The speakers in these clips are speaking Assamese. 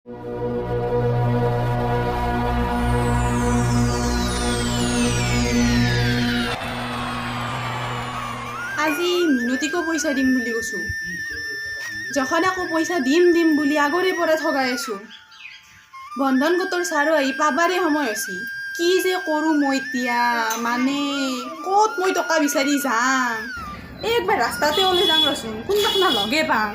আজি মিনতিকো পইচা দিম বুলি কৈছোঁ। যখন আকৌ পইচা দিম বুলি আগৰে পৰা ঠগাই আছোঁ। বন্ধন গোটৰ ছাৰো আহি পাবাৰে সময় হৈছে। কি যে কৰোঁ মই এতিয়া, মানে ক'ত মই টকা বিচাৰি যাম। একবাৰ ৰাস্তাতে ওলাই যাম ৰচোন, কোনোবাক না লগে পাম।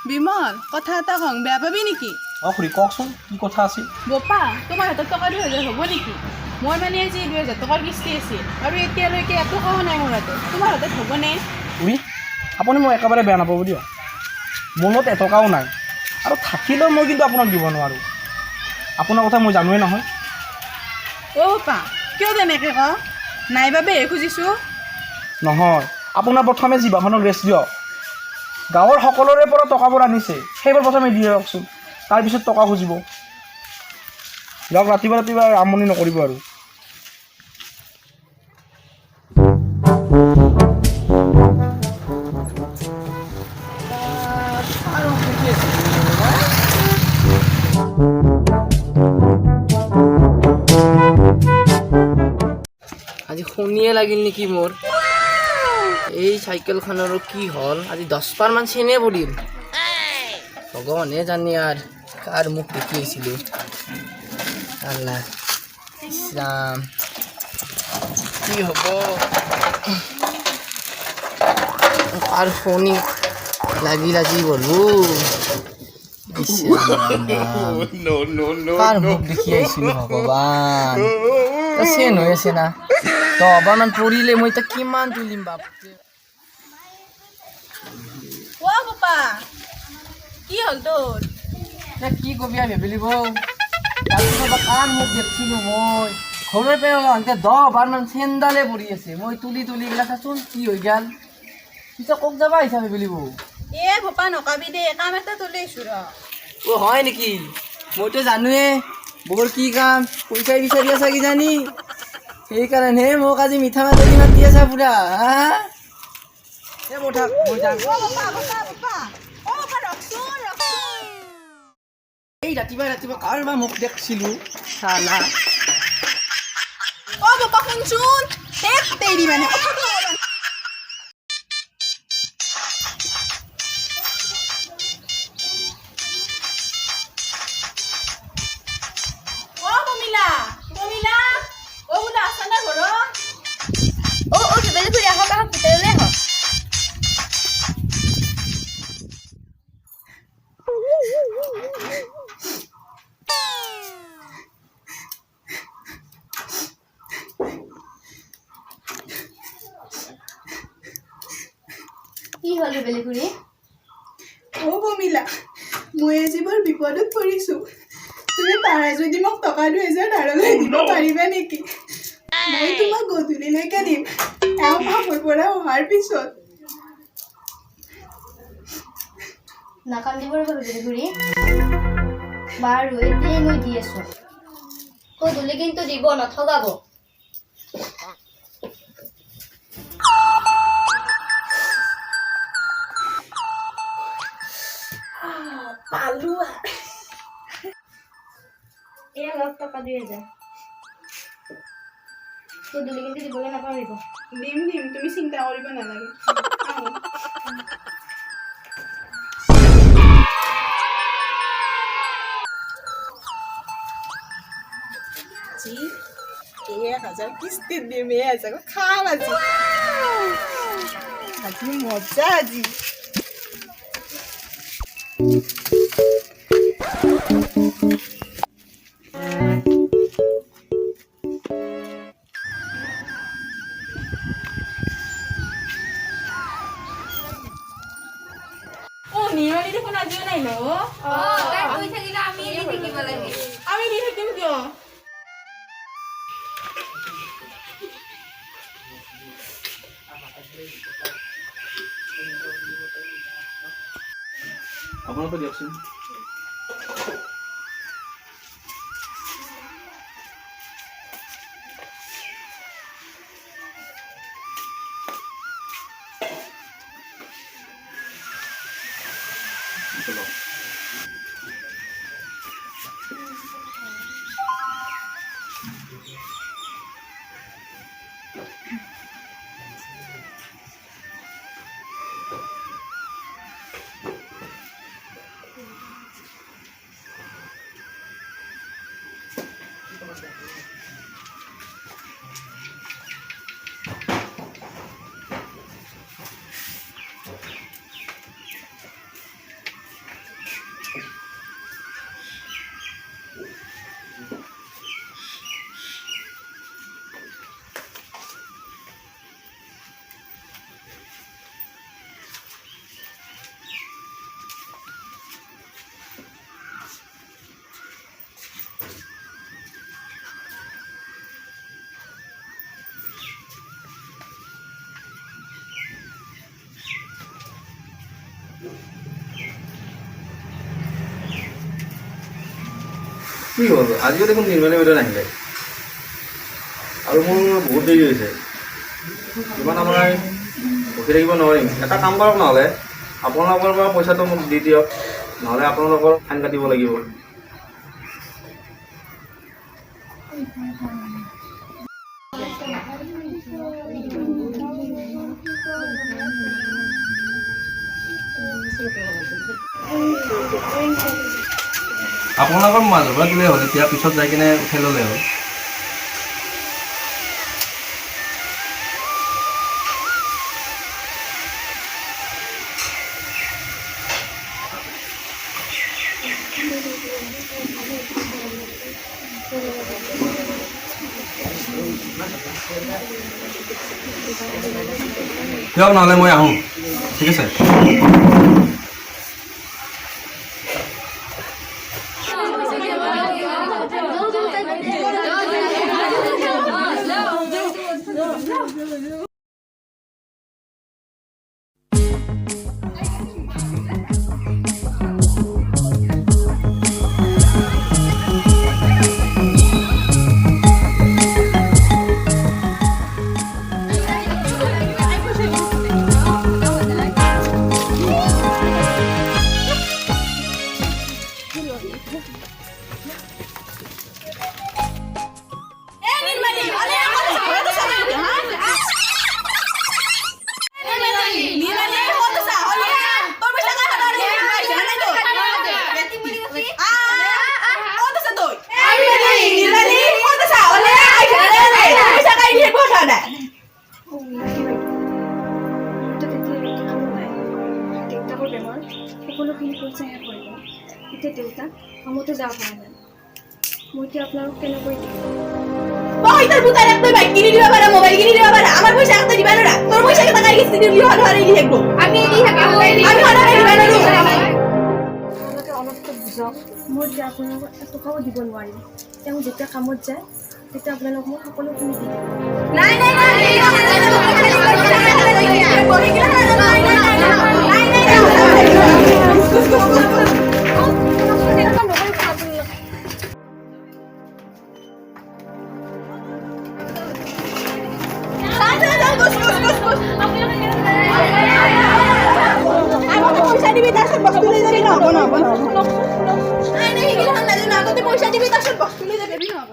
বিমল, কথা এটা কওঁ, বেয়া পাবি নেকি? খুৰী কওকচোন, কি কথা আছিল? বপা, তোমাৰ হাতত টকা 2000 হ'ব নেকি? মই মানে আজি 2000 টকাৰ কিস্তি আছিল আৰু এতিয়ালৈকে এটকাও নাই মোৰ হাতত। তোমাৰ হাতত হ'বনে? খুৰী, আপুনি মোক একেবাৰে বেয়া নাপাব দিয়ক। মনত এটকাও নাই আৰু থাকিলেও মই কিন্তু আপোনাক দিব নোৱাৰোঁ। আপোনাৰ কথা মই জানোৱেই নহয়। বপা, কিয় তেনেকৈ ক? নাই বাবেহে খুজিছোঁ। নহয়, আপোনাৰ প্ৰথমে জিভাখনক ৰেষ্ট দিয়ক। গাঁৱৰ সকলোৰে পৰা টকাবোৰ আনিছে, সেইবোৰ প্ৰথমে দি দিয়কচোন, তাৰপিছত টকা খুজিব। যাওক, ৰাতিপুৱা আমনি নকৰিব আৰু। আজি শুনিয়ে লাগিল নেকি মোৰ। এই চাইকেলখনৰো কি হ'ল, আজি 10 বাৰমান চেনে পৰিল। ভগৱানে জানি আৰু কাৰ মুখ দেখি আহিছিলোঁ। আল্লাহ, ইছৰাম, কি হ'ব? কাৰ শুনি লাগিল আজি বলো। কাৰ মুখ দেখি আহিছিলোঁ ভগৱান। চেন হৈ আছে না, 10 বাৰমান পৰিলে মই এতিয়া কিমান তুলিম বাপৰে। বপা, কি হ'ল তোৰ? কি কবি আৰু ভেবেলি বৌ, ৰাতিপুৱা কাৰ মুখ দেখিছিলোঁ মই। ঘৰৰ পৰা ওলাওঁতে 10 বাৰমান চেণ্ডালে পৰি আছে। মই তুলি এইগিলা চাচোন কি হৈ গ'ল। পিছত ক'ত যাবা আহিছা ভেবেলি বৌ? বপা নকাবি দে, কাম এটা তুলি আহিছোঁ ৰ। হয় নেকি? মইতো জানোৱে বৌৰ কি কাম, পইচা বিচাৰি আছা কিজানি। সেইকাৰণে মোক আজি মিঠা মাতেদি মাতি আছা পুৰা, হা? বৌ থাক, মই যাম। এই ৰাতিপুৱা কাৰ বা মুখ দেখিছিলোঁ চালা। বপা শুনচোন, তেৰি মানে কথাটো কি হ'ল বেলেগুৰি? বমিলা, মই আজি বৰ বিপদত পৰিছোঁ। তুমি পাৰা যদি মোক টকা 2000 ধাৰলৈ দিব পাৰিবা নেকি? মই তোমাক গধূলিলৈকে দিম, এওঁ কামৰ পৰা অহাৰ পিছত। নাকান্দিব ৰ'বা বেলেগুৰি। বাৰু এতিয়াই মই দি আছোঁ। গধূলি কিন্তু দিব, নঠগাব। এয়া লওক টকা 2000। গধূলি কিন্তু দিবলৈ নাপাহৰিব। দিম, তুমি চিন্তা কৰিব নালাগে। আজি 1000 কিস্তিত দিম, খাম আজি মজা আজি। নিৰণি দেখোন আজিও নাই ন? আমি দি থাকিব লাগে। আমি দি থাকিম কিয়? আপোনালোকে দিয়কচোন। কি হ'ল আজিও দেখোন নিৰ্মালী বাইদেউ নাহিলে আৰু মোৰ বহুত দেৰি হৈছে ইমান আমাৰ ৰখি থাকিব নোৱাৰিম এটা কাম কৰক নহ'লে আপোনালোকৰ পৰা পইচাটো মোক দি দিয়ক নহ'লে আপোনালোকৰ ফাইন কাটিব লাগিব আপোনালোকৰ মাজৰ পৰা দিলে হ'ল এতিয়া পিছত যাই কিনে উঠাই ল'লে হ'ল দিয়ক নহ'লে মই আহোঁ ঠিক আছে সকলোখিনি পইচাহে কৰিব এতিয়া দেউতাক কামতে যাব পৰা নাই মই এতিয়া আপোনালোক কেনেকৈ দিম পইচাৰ বুটাৰ একদম বাইক কিনি দিব পাৰা মোবাইল কিনি দিব পাৰা আমাৰ পইচা একটা দিবা নৰা তোৰ পইচা কেটা কাই কিস্তি দিলি হঠাৰে দি থাকবো আমি দি থাকো আমি হঠাৰে দিবা নৰো আপোনালোকে অলপতো বুজক মই এতিয়া আপোনালোকক এটকাও দিব নোৱাৰিম তেওঁ যেতিয়া কামত যায় তেতিয়া আপোনালোক মোক সকলোখিনি দি দিব নাই নাই নাই পইচা দিবি তাৰপিছত বস্তু লৈ যাবি নহ'ব নহ'ব নাই নাই সেইগিলা নাজানো আগতে পইচা দিবি তাৰপিছত বস্তু লৈ যাবি নহ'ব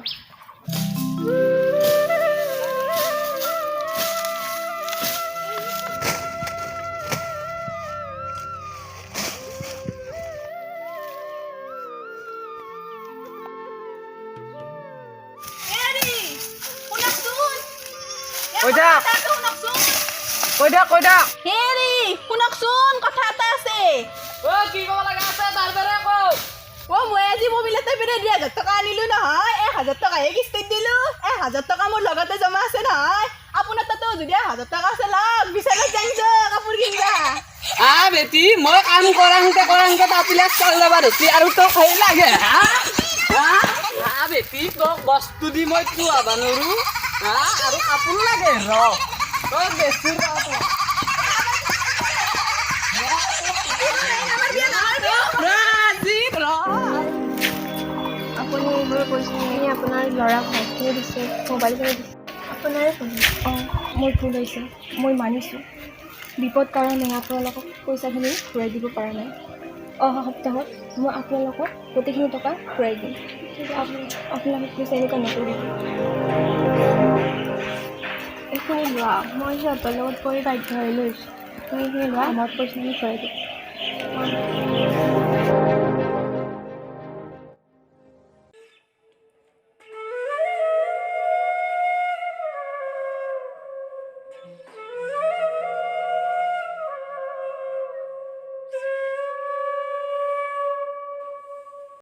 হেৰি শুনকচোন কথা এটা আছে কি ক'ব লগা আছে তাৰ পৰা কওঁ মই আজি মোবাইলতে পিনে ২,০০০ টকা আনিলো নহয় ১,০০০ টকাহে কিস্তিত দিলো ১,০০০ টকা মোৰ লগতে জমা আছে নহয় আপোনাৰ তাতো যদি ১,০০০ টকা আছে লওক বিশালত যাইছো কাপোৰ কিনবা বেটি মই কাম কৰাংতে তাপিলাক চাল যাবা ধৰছি আৰু তই খাই লাগে বেটি তোক বস্তু দি মই খুৱাব নোৱাৰো আৰু কাপোৰ লাগে তই বেছি আমাৰ বিয়া নহয় আপোনালোকৰ পইচাখিনি আপোনাৰ ল'ৰাক ভাতখিনি দিছে, মোবাইল কিনি দিছে, আপোনাৰে ভুল। অঁ, মোৰ ভুল হৈছে, মই মানিছোঁ। বিপদ কাৰণে আপোনালোকক পইচাখিনি ঘূৰাই দিব পৰা নাই। অহা সপ্তাহত মই আপোনালোকক গোটেইখিনি টকা ঘূৰাই দিম। আপোনালোকে প্লিজ এনেকুৱা নকৰিব। এইখিনি লোৱা, মই সিহঁতৰ লগত গৈ বাধ্য হৈ লৈছোঁ। তুমি এইখিনি লোৱা, আমাৰ পইচাখিনি ঘূৰাই দিম।